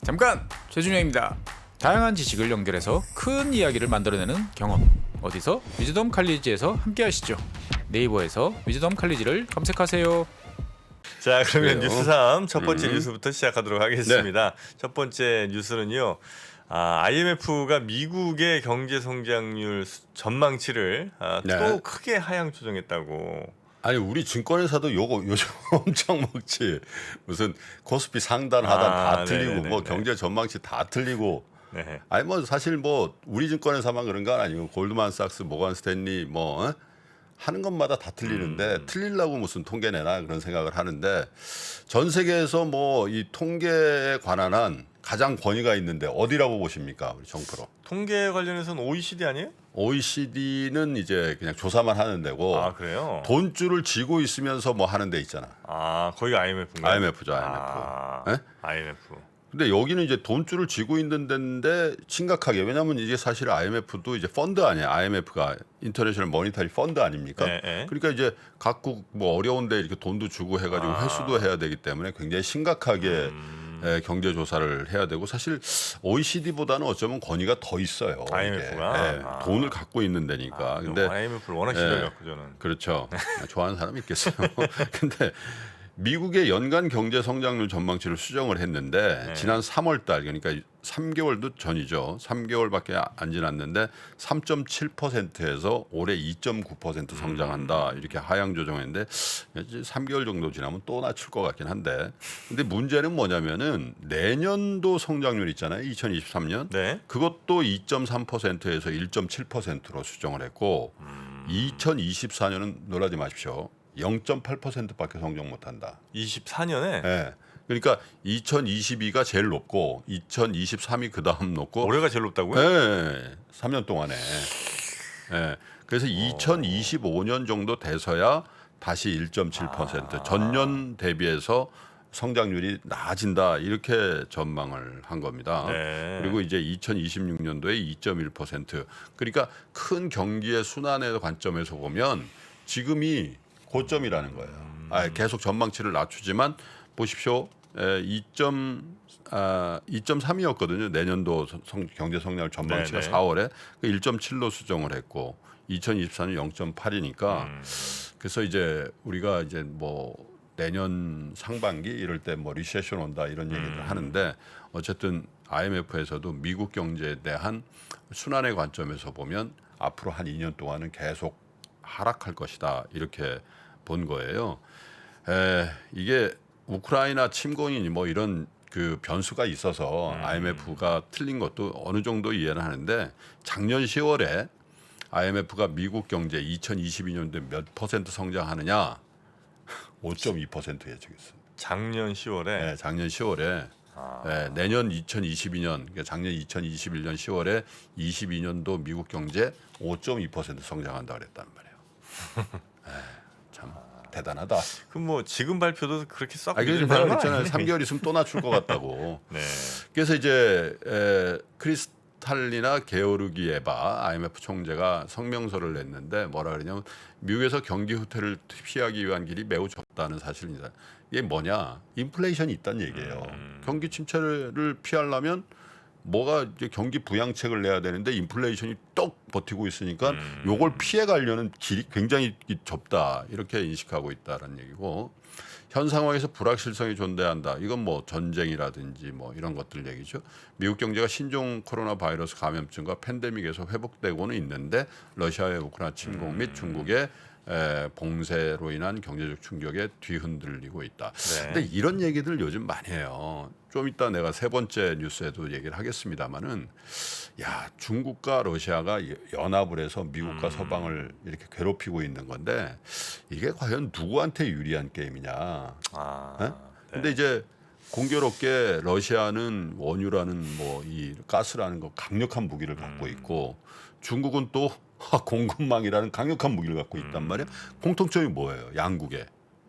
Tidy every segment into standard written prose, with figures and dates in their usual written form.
잠깐! 최준영입니다. 다양한 지식을 연결해서 큰 이야기를 만들어내는 경험. 어디서? 위즈덤 칼리지에서 함께 하시죠. 네이버에서 위즈덤 칼리지를 검색하세요. 자, 그러면 그래요. 뉴스 3 첫 번째 뉴스부터 시작하도록 하겠습니다. 첫 번째 뉴스는요. IMF가 미국의 경제 성장률 전망치를 네. 또 크게 하향 조정했다고. 아니 우리 증권회사도 요거 요즘 엄청 먹지. 무슨 코스피 상단 하단 다 틀리고 네네네네. 뭐 경제 전망치 다 틀리고. 네. 아니 뭐 사실 뭐 우리 증권회사만 그런 건 아니고 골드만삭스, 모건 스탠리 뭐 하는 것마다 다 틀리는데 틀리려고 무슨 통계 내나 그런 생각을 하는데 전 세계에서 뭐 이 통계에 관한 한 가장 권위가 있는데 어디라고 보십니까 우리 정프로? 통계 관련해서는 OECD 아니에요? OECD는 이제 그냥 조사만 하는 데고 아, 그래요? 돈줄을 쥐고 있으면서 뭐 하는 데 있잖아. 거기가 IMF인가요? IMF죠, IMF. 예? IMF. 근데 여기는 이제 돈줄을 쥐고 있는 데인데 심각하게 왜냐하면 이게 사실 IMF도 이제 펀드 아니야. IMF가 인터내셔널 모니터리 펀드 아닙니까? 네, 네. 그러니까 이제 각국 뭐 어려운데 이렇게 돈도 주고 해가지고 회수도 해야 되기 때문에 굉장히 심각하게 경제 조사를 해야 되고 사실 OECD보다는 어쩌면 권위가 더 있어요. IMF가? 이게. 돈을 갖고 있는 데니까. 근데 IMF를 워낙 싫어해갖고 저는. 그렇죠. 좋아하는 사람이 있겠어요. 근데 미국의 연간 경제 성장률 전망치를 수정을 했는데 지난 3월 달 그러니까 3개월도 전이죠. 3개월밖에 안 지났는데 3.7%에서 올해 2.9% 성장한다. 이렇게 하향 조정했는데 3개월 정도 지나면 또 낮출 것 같긴 한데. 근데 문제는 뭐냐면은 내년도 성장률 있잖아요. 2023년. 네. 그것도 2.3%에서 1.7%로 수정을 했고 2024년은 놀라지 마십시오. 0.8%밖에 성장 못한다. 24년에 예. 그러니까 2022가 제일 높고 2023이 그 다음 높고 올해가 제일 높다고요? 예. 3년 동안에. 예. 그래서 2025년 정도 돼서야 다시 1.7% 전년 대비해서 성장률이 나아진다 이렇게 전망을 한 겁니다. 네. 그리고 이제 2026년도에 2.1% 그러니까 큰 경기의 순환의 관점에서 보면 지금이 고점이라는 거예요. 계속 전망치를 낮추지만 보십시오. 2.3이었거든요. 내년도 경제 성장률 전망치가 네네. 4월에 1.7로 수정을 했고 2024년 0.8이니까 그래서 이제 우리가 이제 뭐 내년 상반기 이럴 때 뭐 리세션 온다 이런 얘기를 하는데 어쨌든 IMF에서도 미국 경제에 대한 순환의 관점에서 보면 앞으로 한 2년 동안은 계속 하락할 것이다 이렇게 본 거예요. 이게 우크라이나 침공이니 뭐 이런 그 변수가 있어서 IMF가 틀린 것도 어느 정도 이해는 하는데 작년 10월에 IMF가 미국 경제 2022년도에 몇 퍼센트 성장하느냐 5.2% 예측했어요. 작년 10월에 네, 작년 10월에 내년 2022년 그러니까 작년 2021년 10월에 22년도 미국 경제 5.2% 성장한다 그랬단 말이에요. 참 대단하다. 그럼 뭐 지금 발표도 그렇게 썩 이게 좀 믿을 만한 있잖아요. 아니네. 3개월 있으면 또 낮출 것 같다고. 네. 그래서 이제 크리스탈리나 게오르기에바 IMF 총재가 성명서를 냈는데 뭐라 그러냐면 미국에서 경기 후퇴를 피하기 위한 길이 매우 좁다는 사실입니다. 이게 뭐냐? 인플레이션이 있다는 얘기예요. 경기 침체를 피하려면 뭐가 이제 경기 부양책을 내야 되는데 인플레이션이 똑 버티고 있으니까 요걸 피해 가려는 길이 굉장히 좁다 이렇게 인식하고 있다라는 얘기고 현 상황에서 불확실성이 존재한다. 이건 뭐 전쟁이라든지 뭐 이런 것들 얘기죠. 미국 경제가 신종 코로나 바이러스 감염증과 팬데믹에서 회복되고는 있는데 러시아의 우크라이나 침공 및 중국의 봉쇄로 인한 경제적 충격에 뒤흔들리고 있다. 네. 근데 이런 얘기들 요즘 많이 해요. 좀 이따 내가 세 번째 뉴스에도 얘기를 하겠습니다마는 야 중국과 러시아가 연합을 해서 미국과 서방을 이렇게 괴롭히고 있는 건데 이게 과연 누구한테 유리한 게임이냐. 네. 근데 이제 공교롭게 러시아는 원유라는 뭐 이 가스라는 거 강력한 무기를 갖고 있고 중국은 또 공급망이라는 강력한 무기를 갖고 있단 말이에요. 공통점이 뭐예요? 양국에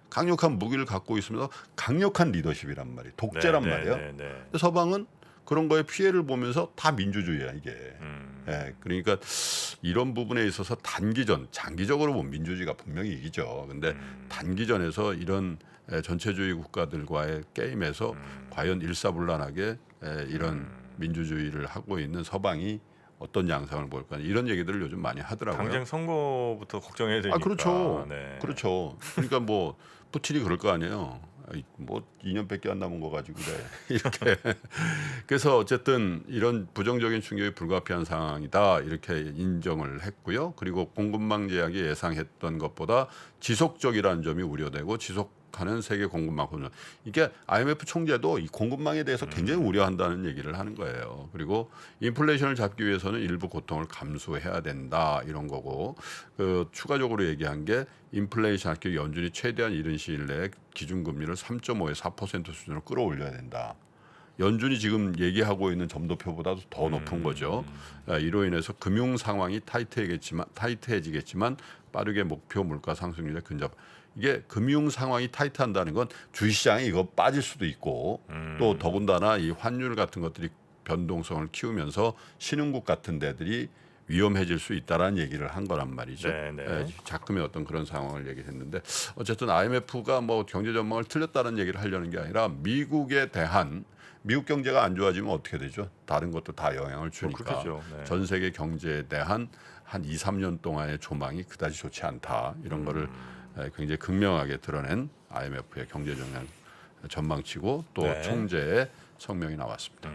강력한 무기를 갖고 있으면서 강력한 리더십이란 말이에요. 독재란 말이에요. 네. 근데 서방은 그런 거에 피해를 보면서 다 민주주의야 이게. 예, 그러니까 이런 부분에 있어서 단기전, 장기적으로 보면 민주주의가 분명히 이기죠. 근데 단기전에서 이런 전체주의 국가들과의 게임에서 과연 일사불란하게 이런 민주주의를 하고 있는 서방이 어떤 양상을 볼까 이런 얘기들을 요즘 많이 하더라고요. 당장 선거부터 걱정해야 되니까. 아 그렇죠. 네. 그렇죠. 그러니까 뭐 푸틴이 그럴 거 아니에요. 아이, 뭐 2년밖에 안 남은 거 가지고 그래 이렇게. 그래서 어쨌든 이런 부정적인 충격이 불가피한 상황이다 이렇게 인정을 했고요. 그리고 공급망 제약이 예상했던 것보다 지속적이라는 점이 우려되고 지속하는 세계 공급망 혼란. 이게 IMF 총재도 이 공급망에 대해서 굉장히 우려한다는 얘기를 하는 거예요. 그리고 인플레이션을 잡기 위해서는 일부 고통을 감수해야 된다 이런 거고 그 추가적으로 얘기한 게 인플레이션 합격 연준이 최대한 이른 시일 내에 기준금리를 3.5에서 4% 수준으로 끌어올려야 된다. 연준이 지금 얘기하고 있는 점도표보다도 더 높은 거죠. 이로 인해서 금융 상황이 타이트해지겠지만 빠르게 목표 물가 상승률에 근접. 이게 금융 상황이 타이트한다는 건 주식시장에 이거 빠질 수도 있고 또 더군다나 이 환율 같은 것들이 변동성을 키우면서 신흥국 같은 데들이 위험해질 수 있다라는 얘기를 한 거란 말이죠. 작금의 어떤 그런 상황을 얘기했는데 어쨌든 IMF가 뭐 경제 전망을 틀렸다는 얘기를 하려는 게 아니라 미국에 대한 미국 경제가 안 좋아지면 어떻게 되죠? 다른 것도 다 영향을 주니까 전 세계 경제에 대한 한 2, 3년 동안의 조망이 그다지 좋지 않다. 이런 거를 굉장히 극명하게 드러낸 IMF의 경제 전망치고 또 총재의 성명이 나왔습니다.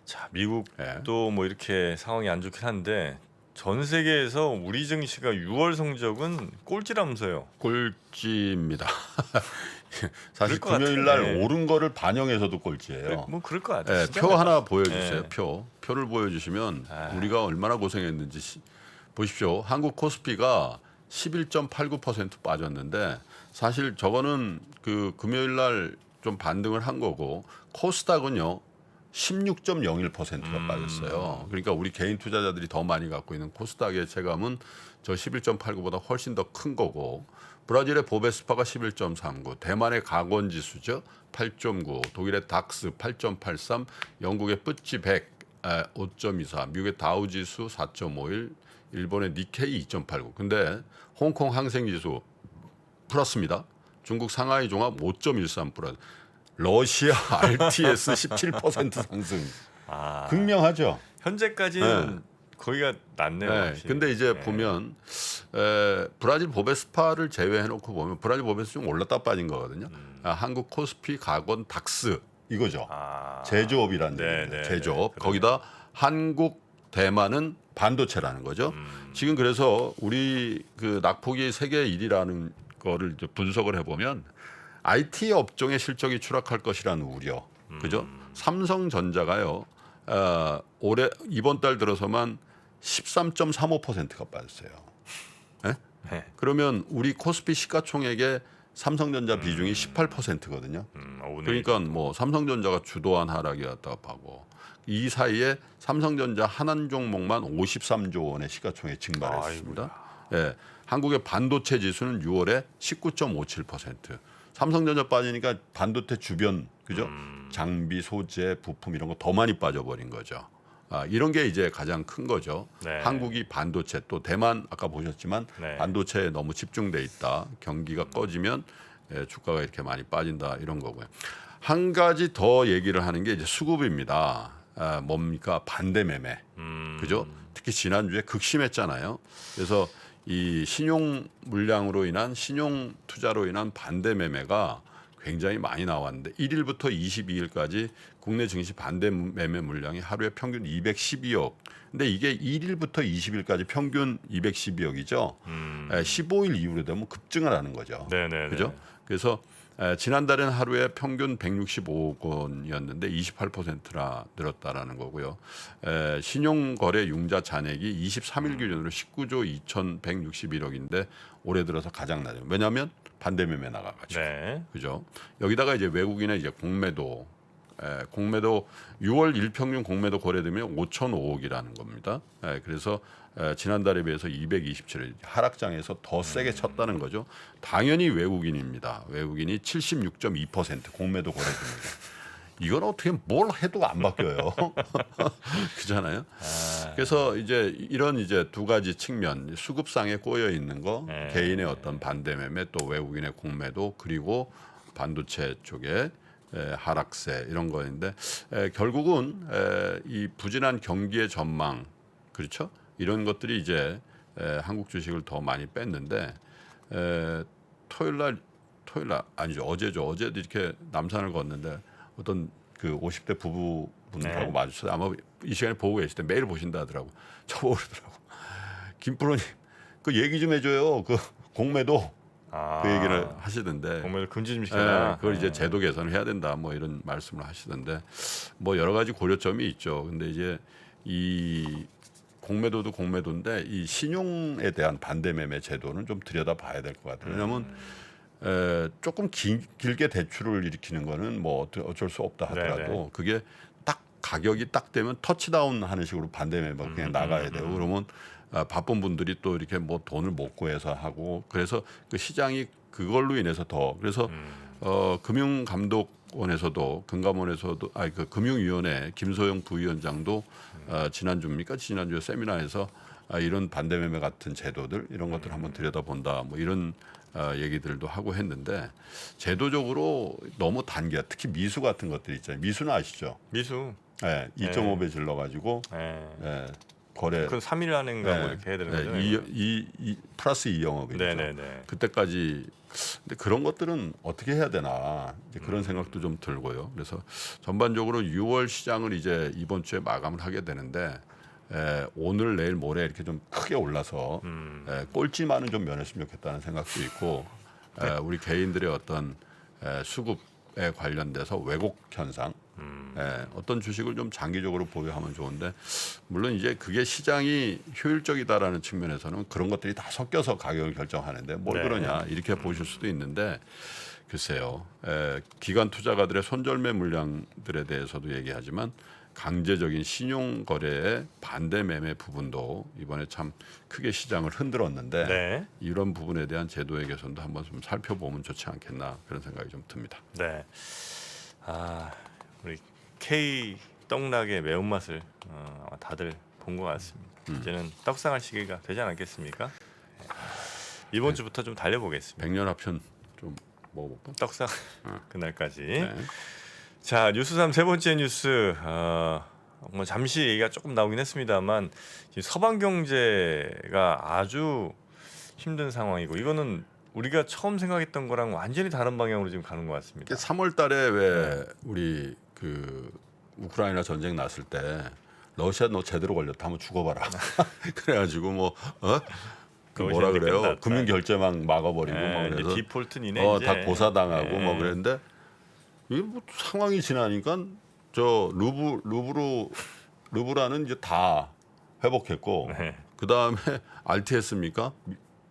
자, 미국도 뭐 이렇게 상황이 안 좋긴 한데 전 세계에서 우리 증시가 6월 성적은 꼴찌라면서요. 꼴찌입니다. 사실 금요일 날 오른 거를 반영해서도 꼴찌예요. 뭐 그럴 것 같아요. 표 하나 보여주세요. 표를 보여주시면 우리가 얼마나 고생했는지 보십시오. 한국 코스피가 11.89% 빠졌는데 사실 저거는 그 금요일 날 좀 반등을 한 거고 코스닥은요 16.01%가 빠졌어요. 그러니까 우리 개인 투자자들이 더 많이 갖고 있는 코스닥의 체감은 저 11.89보다 훨씬 더 큰 거고 브라질의 보베스파가 11.39, 대만의 가건 지수죠 8.9, 독일의 닥스 8.83, 영국의 뿌찌 100 5.24, 미국의 다우 지수 4.51, 일본의 니케이 2.89. 근데 홍콩 항생 지수 플러스입니다. 중국 상하이 종합 5.13 플러스. 러시아 RTS 17% 상승. 극명하죠. 현재까지는 거기가 낫네요. 근데 이제 보면 브라질 보베스파를 제외해놓고 보면 브라질 보베스 좀 올랐다 빠진 거거든요. 한국 코스피, 가건, 닥스 이거죠. 제조업이라는 얘기입니다. 제조업. 거기다 한국, 대만은 반도체라는 거죠. 지금 그래서 우리 그 낙폭이 세계 1위라는 거를 이제 분석을 해보면 IT 업종의 실적이 추락할 것이라는 우려, 그죠? 삼성전자가요 올해 이번 달 들어서만 13.35%가 빠졌어요. 그러면 우리 코스피 시가총액의 삼성전자 비중이 18%거든요. 그러니까 뭐 삼성전자가 주도한 하락이었다고 하고 이 사이에 삼성전자 한 종목만 53조 원의 시가총액 증발했습니다. 한국의 반도체 지수는 6월에 19.57%. 삼성전자 빠지니까 반도체 주변 그죠? 장비, 소재, 부품 이런 거 더 많이 빠져버린 거죠. 이런 게 이제 가장 큰 거죠. 한국이 반도체 또 대만 아까 보셨지만 반도체에 너무 집중돼 있다. 경기가 꺼지면 주가가 이렇게 많이 빠진다 이런 거고요. 한 가지 더 얘기를 하는 게 이제 수급입니다. 뭡니까 반대 매매, 그죠? 특히 지난주에 극심했잖아요. 그래서 이 신용 물량으로 인한 신용 투자로 인한 반대 매매가 굉장히 많이 나왔는데 1일부터 22일까지 국내 증시 반대 매매 물량이 하루에 평균 212억. 근데 이게 1일부터 20일까지 평균 212억이죠. 15일 이후로 되면 급증을 하는 거죠. 그죠? 그래서 지난달에는 하루에 평균 165억 원이었는데 28%나 늘었다라는 거고요. 신용거래 융자 잔액이 23일 기준으로 19조 2,161억인데 올해 들어서 가장 낮아요. 왜냐하면 반대매매 나가가지고, 그죠? 여기다가 이제 외국인의 이제 공매도 6월 일평균 공매도 거래되면 5,005억이라는 겁니다. 그래서 지난달에 비해서 227일 하락장에서 더 세게 쳤다는 거죠. 당연히 외국인입니다. 외국인이 76.2% 공매도 거래됩니다. 이건 어떻게 뭘 해도 안 바뀌어요. 그잖아요. 그래서 이제 이런 이제 두 가지 측면, 수급상에 꼬여 있는 거, 개인의 어떤 반대 매매, 또 외국인의 공매도, 그리고 반도체 쪽에 하락세 이런 거인데 결국은 이 부진한 경기의 전망, 그렇죠? 이런 것들이 이제 한국 주식을 더 많이 뺐는데 토요일 날 아니죠, 어제죠. 어제도 이렇게 남산을 걷는데 어떤 그 50대 부부분들하고 마주쳐서 아마 이 시간에 보고 계실 때 매일 보신다 하더라고. 저보고 그러더라고. 김프로님 그 얘기 좀 해줘요. 그 공매도 그 얘기를 하시던데. 공매도 금지 좀 시켜라. 그걸 이제 제도 개선을 해야 된다. 뭐 이런 말씀을 하시던데 뭐 여러 가지 고려점이 있죠. 근데 이제 이 공매도도 공매도인데 이 신용에 대한 반대 매매 제도는 좀 들여다봐야 될 것 같아요. 왜냐하면 조금 길게 대출을 일으키는 거는 뭐 어쩔 수 없다 하더라도 네네. 그게 딱 가격이 딱 되면 터치다운 하는 식으로 반대 매매가 그냥 나가야 돼요. 그러면 바쁜 분들이 또 이렇게 뭐 돈을 못 구해서 하고 그래서 그 시장이 그걸로 인해서 더 그래서 금융감독원에서도 금감원에서도 그 금융위원회 김소영 부위원장도 지난주에 세미나에서 이런 반대 매매 같은 제도들 이런 것들 한번 들여다본다 뭐 이런 얘기들도 하고 했는데 제도적으로 너무 단계 특히 미수 같은 것들 있잖아요. 미수는 아시죠? 미수. 네, 2.5배 질러가지고 거래 그건 3일 안인가 뭐 이렇게 해야 되는 거죠. 플러스 2영업이죠. 네네네. 그때까지 근데 그런 것들은 어떻게 해야 되나 이제 그런 생각도 좀 들고요. 그래서 전반적으로 6월 시장을 이제 이번 주에 마감을 하게 되는데 오늘 내일 모레 이렇게 좀 크게 올라서 꼴찌만은 좀 면했으면 좋겠다는 생각도 있고 우리 개인들의 어떤 수급에 관련돼서 왜곡 현상 어떤 주식을 좀 장기적으로 보유하면 좋은데 물론 이제 그게 시장이 효율적이다라는 측면에서는 그런 것들이 다 섞여서 가격을 결정하는데 뭘 그러냐 이렇게 보실 수도 있는데 글쎄요 기관 투자가들의 손절매 물량들에 대해서도 얘기하지만 강제적인 신용 거래의 반대 매매 부분도 이번에 참 크게 시장을 흔들었는데 이런 부분에 대한 제도의 개선도 한번 좀 살펴보면 좋지 않겠나 그런 생각이 좀 듭니다. 네. 우리 K 떡락의 매운맛을 아마 다들 본 것 같습니다. 이제는 떡상할 시기가 되지 않았겠습니까? 이번 주부터 좀 달려보겠습니다. 백년 합천 좀 먹어볼까? 떡상 그날까지. 자 뉴스 3 세 번째 뉴스 뭐 잠시 얘기가 조금 나오긴 했습니다만 서방 경제가 아주 힘든 상황이고 이거는 우리가 처음 생각했던 거랑 완전히 다른 방향으로 지금 가는 것 같습니다. 3월달에 왜 우리 그 우크라이나 전쟁 났을 때 러시아 너 제대로 걸렸다 한번 죽어봐라. 그래가지고 뭐 그 뭐라 그래요? 끝났다. 금융 결제망 막아버리고 뭐 그래서 디폴트니네 다 고사당하고 뭐 그랬는데 이게 뭐 상황이 지나니까 저 루브라는 이제 다 회복했고 그 다음에 RTS입니까?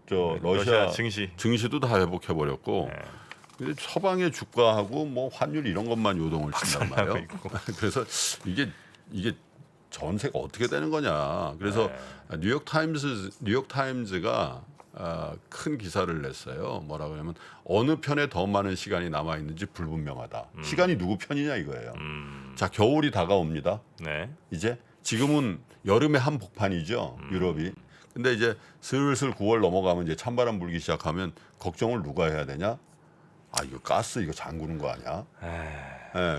저 러시아 증시도 다 회복해 버렸고. 근데 서방의 주가하고 뭐 환율 이런 것만 요동을 친단 말이에요. 그래서 이게 전세가 어떻게 되는 거냐. 그래서 뉴욕 타임즈가 큰 기사를 냈어요. 뭐라고 하냐면 어느 편에 더 많은 시간이 남아 있는지 불분명하다. 시간이 누구 편이냐 이거예요. 자, 겨울이 다가옵니다. 이제 지금은 여름의 한복판이죠. 유럽이. 근데 이제 슬슬 9월 넘어가면 이제 찬바람 불기 시작하면 걱정을 누가 해야 되냐? 이거 가스 이거 잠그는 거 아니야?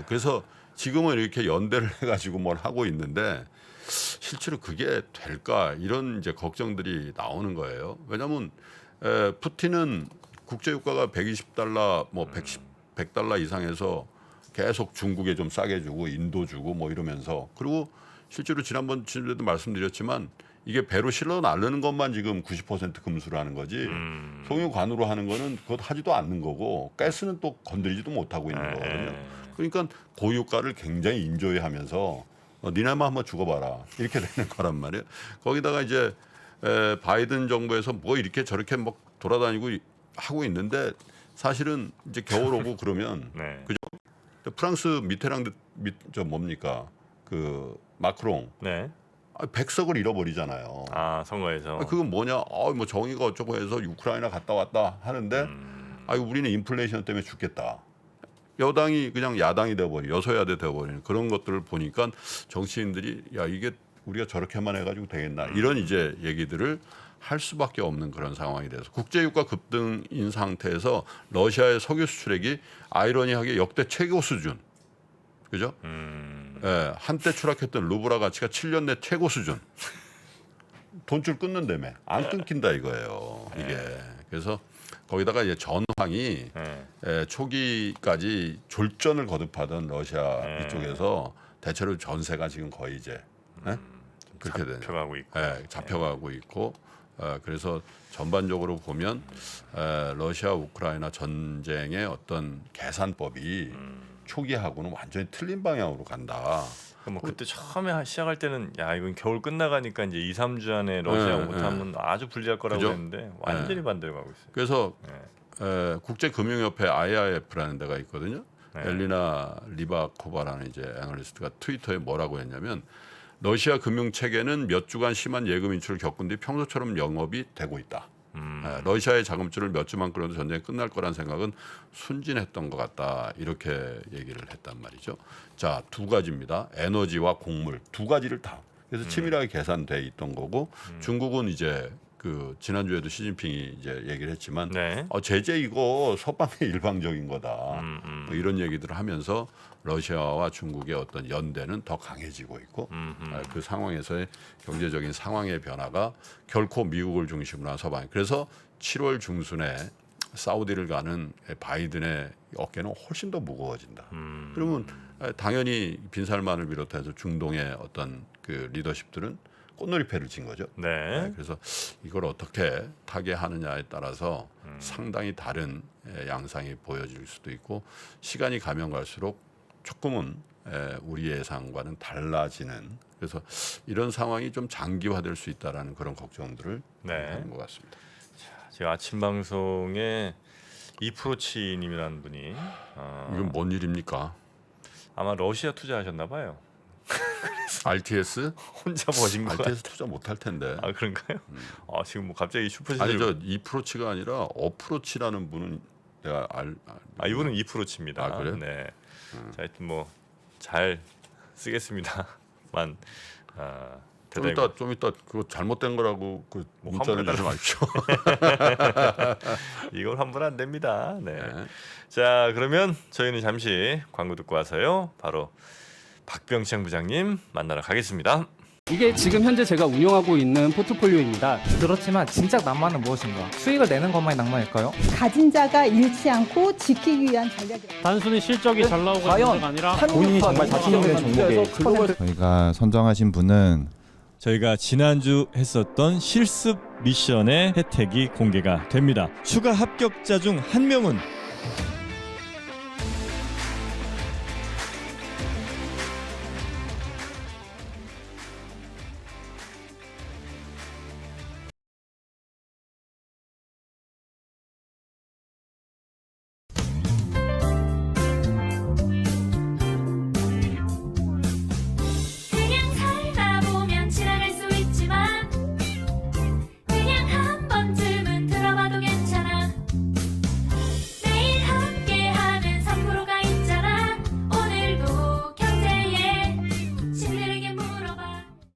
그래서 지금은 이렇게 연대를 해가지고 뭘 하고 있는데 실제로 그게 될까 이런 이제 걱정들이 나오는 거예요. 왜냐하면 푸틴은 국제유가가 120달러 뭐 100달러 이상해서 계속 중국에 좀 싸게 주고 인도 주고 뭐 이러면서 그리고 실제로 지난번에도 말씀드렸지만 이게 배로 실러 나르는 것만 지금 90% 금수로 하는 거지 송유관으로 하는 거는 그것 하지도 않는 거고 가스는 또 건드리지도 못하고 있는 거거든요. 그러니까 고유가를 굉장히 인조해하면서 니네만 한번 죽어봐라 이렇게 되는 거란 말이에요. 거기다가 이제 바이든 정부에서 뭐 이렇게 저렇게 막 돌아다니고 하고 있는데 사실은 이제 겨울 오고 그러면 그죠? 프랑스 미테랑 저 뭡니까 그 마크롱 백석을 잃어버리잖아요. 선거에서. 그건 뭐냐? 뭐 정의가 어쩌고 해서 우크라이나 갔다 왔다 하는데, 우리는 인플레이션 때문에 죽겠다. 여당이 그냥 야당이 되어버리 여소야대 되어버리는 그런 것들을 보니까 정치인들이 야 이게 우리가 저렇게만 해가지고 되겠나 이런 이제 얘기들을 할 수밖에 없는 그런 상황이 돼서 국제유가 급등인 상태에서 러시아의 석유 수출액이 아이러니하게 역대 최고 수준, 그죠? 예, 한때 추락했던 루브라 가치가 7년 내 최고 수준. 돈줄 끊는다며 안 끊긴다 이거예요. 이게 그래서 거기다가 이제 전황이 초기까지 졸전을 거듭하던 러시아 이쪽에서 대체로 전세가 지금 거의 이제 그렇게 되는 잡혀가고 있고, 잡혀가고 있고 그래서 전반적으로 보면 러시아 우크라이나 전쟁의 어떤 계산법이 초기하고는 완전히 틀린 방향으로 간다. 뭐 그때 처음에 시작할 때는 야 이건 겨울 끝나가니까 이제 2, 3주 안에 러시아 못하면 아주 불리할 거라고 그죠? 했는데 완전히 반대로 가고 있어요. 그래서 국제금융협회 IIF라는 데가 있거든요. 엘리나 리바코바라는 이제 애널리스트가 트위터에 뭐라고 했냐면 러시아 금융 체계는 몇 주간 심한 예금 인출을 겪은 뒤 평소처럼 영업이 되고 있다. 러시아의 자금줄을 몇 주만 끌어도 전쟁이 끝날 거란 생각은 순진했던 것 같다. 이렇게 얘기를 했단 말이죠. 자, 두 가지입니다. 에너지와 곡물 두 가지를 다. 그래서 치밀하게 계산돼 있던 거고 중국은 이제 그 지난주에도 시진핑이 이제 얘기를 했지만 제재 이거 서방의 일방적인 거다. 뭐 이런 얘기들을 하면서 러시아와 중국의 어떤 연대는 더 강해지고 있고 그 상황에서의 경제적인 상황의 변화가 결코 미국을 중심으로 한 서방. 그래서 7월 중순에 사우디를 가는 바이든의 어깨는 훨씬 더 무거워진다. 그러면 당연히 빈살만을 비롯해서 중동의 어떤 그 리더십들은 꽃놀이패를 친 거죠. 그래서 이걸 어떻게 타개하느냐에 따라서 상당히 다른 양상이 보여질 수도 있고 시간이 가면 갈수록 조금은 우리 예상과는 달라지는 그래서 이런 상황이 좀 장기화될 수 있다라는 그런 걱정들을 하는 것 같습니다. 제가 아침 방송에 이프로치님이라는 분이 이건 뭔 일입니까? 아마 러시아 투자하셨나 봐요. RTS? 혼자 버신 거 RTS 투자 못할 텐데. 아 그런가요? 지금 뭐 갑자기 슈퍼시즌 아니 저 이프로치가 아니라 어프로치라는 분은 내가 이분은 이프로치입니다. 아 그래요? 네. 자, 하여튼 뭐 잘 쓰겠습니다만 좀 이따 그거 잘못된 거라고 그 문자를 주지 마십시오. 이걸 환불 안 됩니다. 자 그러면 저희는 잠시 광고 듣고 와서요. 바로 박병창 부장님 만나러 가겠습니다. 이게 지금 현재 제가 운영하고 있는 포트폴리오입니다. 그렇지만 진짜 낭만은 무엇인가? 수익을 내는 것만이 낭만일까요? 가진 자가 잃지 않고 지키기 위한 전략이다. 단순히 실적이 잘 나오고 있는 문제가 아니라 본인이 정말 자신 있는 종목에 저희가 선정하신 분은 저희가 지난주 했었던 실습 미션의 혜택이 공개가 됩니다. 추가 합격자 중 한 명은